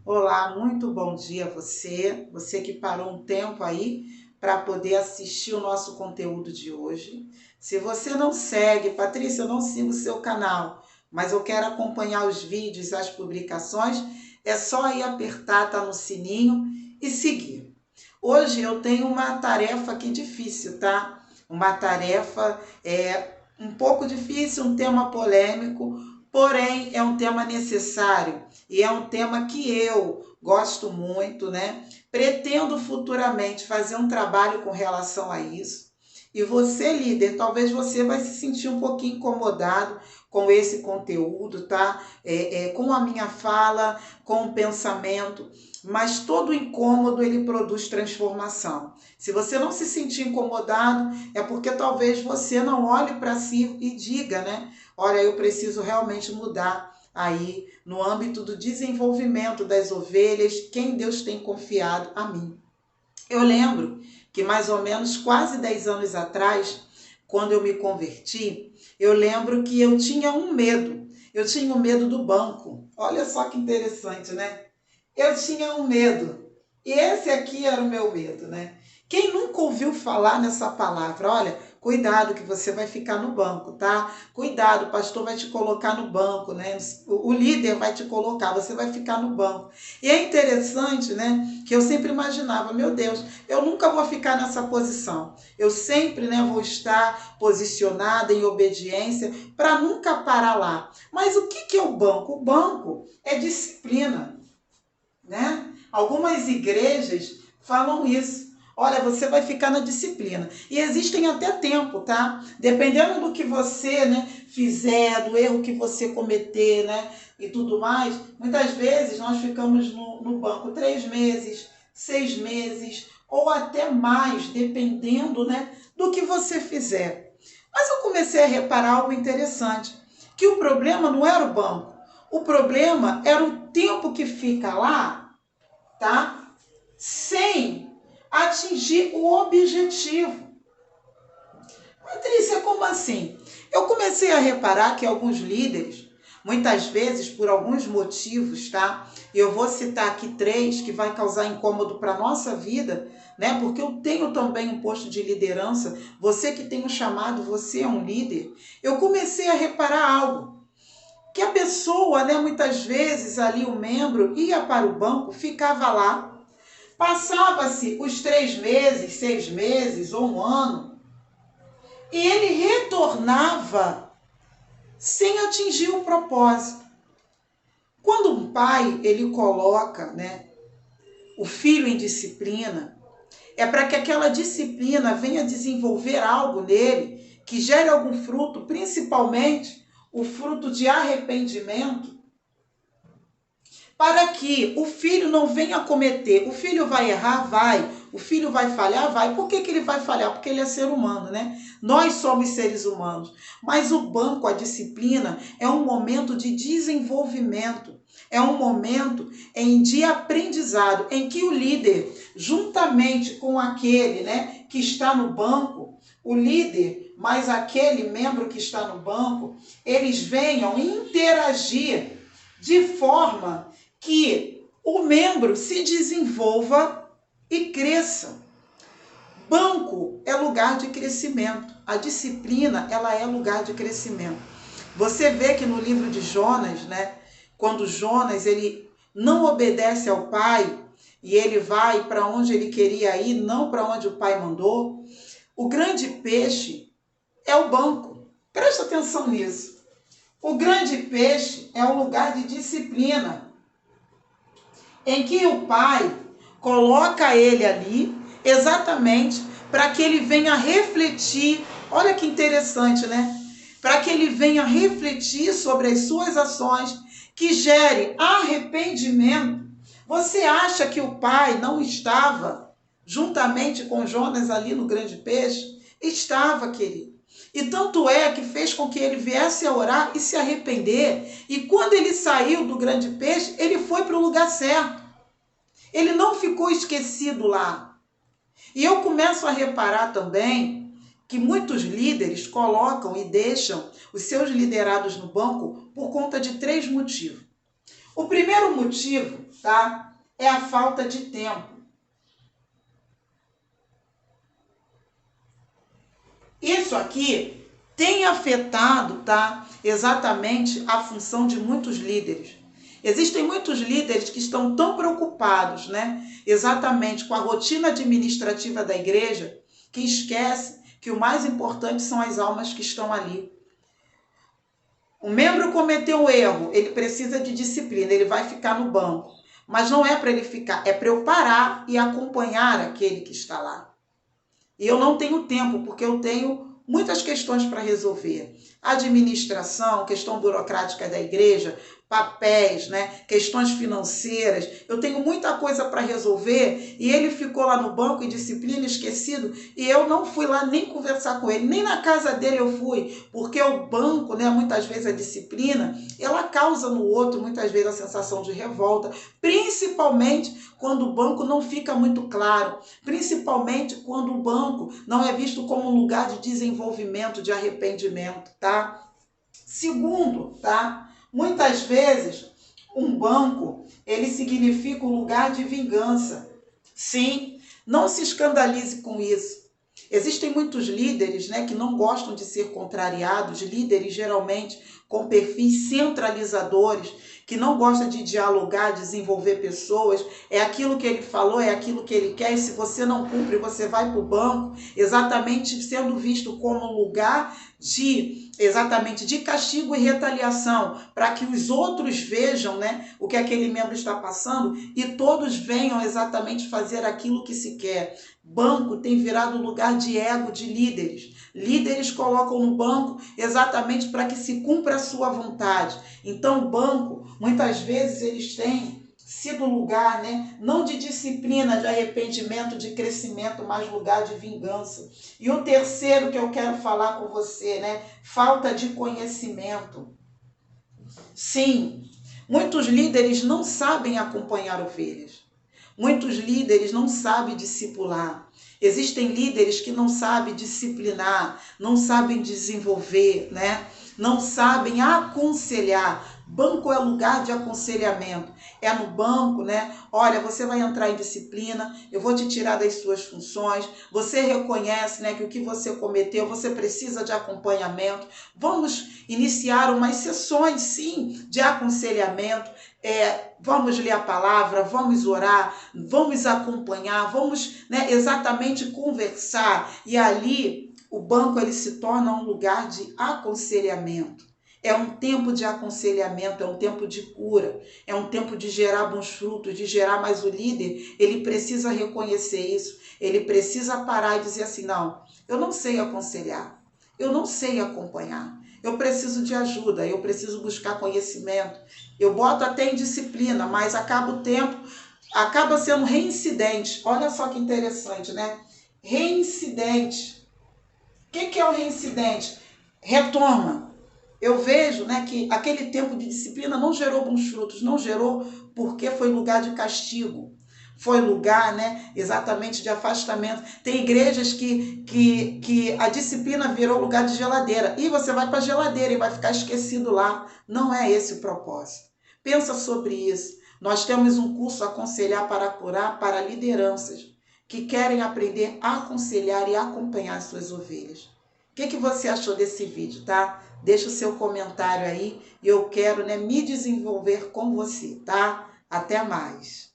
Olá, muito bom dia a você que parou um tempo aí para poder assistir o nosso conteúdo de hoje. Se você não segue, Patrícia, eu não sigo o seu canal, mas eu quero acompanhar os vídeos, as publicações, é só aí apertar, tá no sininho e seguir. Hoje eu tenho uma tarefa aqui difícil, tá? Uma tarefa um pouco difícil, um tema polêmico, porém é um tema necessário e é um tema que eu gosto muito, né? Pretendo futuramente fazer um trabalho com relação a isso. E você, líder, talvez você vai se sentir um pouquinho incomodado com esse conteúdo, tá? Com a minha fala, com o pensamento, mas todo incômodo ele produz transformação. Se você não se sentir incomodado, é porque talvez você não olhe para si e diga, né? Olha, eu preciso realmente mudar aí no âmbito do desenvolvimento das ovelhas, quem Deus tem confiado a mim. Eu lembro que mais ou menos quase 10 anos atrás, quando eu me converti, eu lembro que eu tinha um medo. Eu tinha o medo do banco. Olha só que interessante, né? Eu tinha um medo. E esse aqui era o meu medo, né? Quem nunca ouviu falar nessa palavra? Olha, cuidado que você vai ficar no banco, tá? Cuidado, o pastor vai te colocar no banco, né? O líder vai te colocar, você vai ficar no banco. E é interessante, né? Que eu sempre imaginava, meu Deus, eu nunca vou ficar nessa posição. Eu sempre, né, vou estar posicionada em obediência para nunca parar lá. Mas o que é o banco? O banco é disciplina, né? Algumas igrejas falam isso. Olha, você vai ficar na disciplina. E existem até tempo, tá? Dependendo do que você, né, fizer, do erro que você cometer, né, e tudo mais, muitas vezes nós ficamos no banco 3 meses, 6 meses, ou até mais, dependendo, né, do que você fizer. Mas eu comecei a reparar algo interessante, que o problema não era o banco. O problema era o tempo que fica lá, tá? Sem atingir o objetivo. Patrícia, como assim? Eu comecei a reparar que alguns líderes, muitas vezes por alguns motivos, tá? Eu vou citar aqui 3 que vai causar incômodo para nossa vida, né? Porque eu tenho também um posto de liderança. Você que tem um chamado, você é um líder. Eu comecei a reparar algo. Que a pessoa, né, muitas vezes ali o membro ia para o banco, ficava lá, passava-se os 3 meses, 6 meses ou um ano, e ele retornava sem atingir o propósito. Quando um pai ele coloca, né, o filho em disciplina, é para que aquela disciplina venha desenvolver algo nele que gere algum fruto, principalmente o fruto de arrependimento, para que o filho não venha cometer. O filho vai errar? Vai. O filho vai falhar? Vai. Por que ele vai falhar? Porque ele é ser humano, né? Nós somos seres humanos. Mas o banco, a disciplina, é um momento de desenvolvimento. É um momento de aprendizado, em que o líder, juntamente com aquele, né, que está no banco, o líder mais aquele membro que está no banco, eles venham interagir de forma que o membro se desenvolva e cresça. Banco é lugar de crescimento. A disciplina, ela é lugar de crescimento. Você vê que no livro de Jonas, né, quando Jonas ele não obedece ao pai e ele vai para onde ele queria ir, não para onde o pai mandou, o grande peixe é o banco. Presta atenção nisso. O grande peixe é um lugar de disciplina, em que o pai coloca ele ali exatamente para que ele venha refletir. Olha que interessante, né? Para que ele venha refletir sobre as suas ações, que gere arrependimento. Você acha que o pai não estava juntamente com Jonas ali no grande peixe? Estava, querido. E tanto é que fez com que ele viesse a orar e se arrepender. E quando ele saiu do grande peixe, ele foi para o lugar certo. Ele não ficou esquecido lá. E eu começo a reparar também que muitos líderes colocam e deixam os seus liderados no banco por conta de 3 motivos. O primeiro motivo, tá? É a falta de tempo. Isso aqui tem afetado, tá? Exatamente a função de muitos líderes. Existem muitos líderes que estão tão preocupados, né? Exatamente com a rotina administrativa da igreja, que esquece que o mais importante são as almas que estão ali. O membro cometeu um erro, ele precisa de disciplina, ele vai ficar no banco. Mas não é para ele ficar, é para eu parar e acompanhar aquele que está lá. E eu não tenho tempo, porque eu tenho muitas questões para resolver. Administração, questão burocrática da igreja, papéis, né? Questões financeiras. Eu tenho muita coisa para resolver e ele ficou lá no banco em disciplina, esquecido, e eu não fui lá nem conversar com ele, nem na casa dele eu fui, porque o banco, né, muitas vezes a disciplina, ela causa no outro muitas vezes a sensação de revolta, principalmente quando o banco não fica muito claro, principalmente quando o banco não é visto como um lugar de desenvolvimento, de arrependimento, tá? Segundo, tá? Muitas vezes, um banco, ele significa um lugar de vingança. Sim, não se escandalize com isso. Existem muitos líderes, né, que não gostam de ser contrariados, líderes geralmente com perfis centralizadores, que não gostam de dialogar, desenvolver pessoas. É aquilo que ele falou, é aquilo que ele quer, e se você não cumpre, você vai para o banco, exatamente sendo visto como um lugar de castigo e retaliação, para que os outros vejam, né, o que aquele membro está passando e todos venham exatamente fazer aquilo que se quer. Banco tem virado lugar de ego de líderes. Líderes colocam no banco exatamente para que se cumpra a sua vontade. Então, o banco, muitas vezes, eles têm sido lugar, né, não de disciplina, de arrependimento, de crescimento, mas lugar de vingança. E o terceiro que eu quero falar com você, né, falta de conhecimento. Sim, muitos líderes não sabem acompanhar ovelhas. Muitos líderes não sabem discipular. Existem líderes que não sabem disciplinar, não sabem desenvolver, né? Não sabem aconselhar. Banco é lugar de aconselhamento. É no banco, né? Olha, você vai entrar em disciplina, eu vou te tirar das suas funções, você reconhece, né, que o que você cometeu, você precisa de acompanhamento. Vamos iniciar umas sessões, sim, de aconselhamento. Vamos ler a palavra, vamos orar, vamos acompanhar, vamos, né, exatamente conversar. E ali o banco ele se torna um lugar de aconselhamento. É um tempo de aconselhamento, é um tempo de cura, é um tempo de gerar bons frutos, de gerar, mas o líder, ele precisa reconhecer isso, ele precisa parar e dizer assim, não, eu não sei aconselhar, eu não sei acompanhar, eu preciso de ajuda, eu preciso buscar conhecimento, eu boto até em disciplina, mas acaba o tempo, acaba sendo reincidente. Olha só que interessante, né? Reincidente. O que é o reincidente? Retoma. Eu vejo, né, que aquele tempo de disciplina não gerou bons frutos, não gerou porque foi lugar de castigo. Foi lugar, né, exatamente de afastamento. Tem igrejas que a disciplina virou lugar de geladeira. E você vai para a geladeira e vai ficar esquecido lá. Não é esse o propósito. Pensa sobre isso. Nós temos um curso Aconselhar para Curar para lideranças que querem aprender a aconselhar e acompanhar as suas ovelhas. O que você achou desse vídeo, tá? Deixa o seu comentário aí e eu quero, né, me desenvolver com você, tá? Até mais.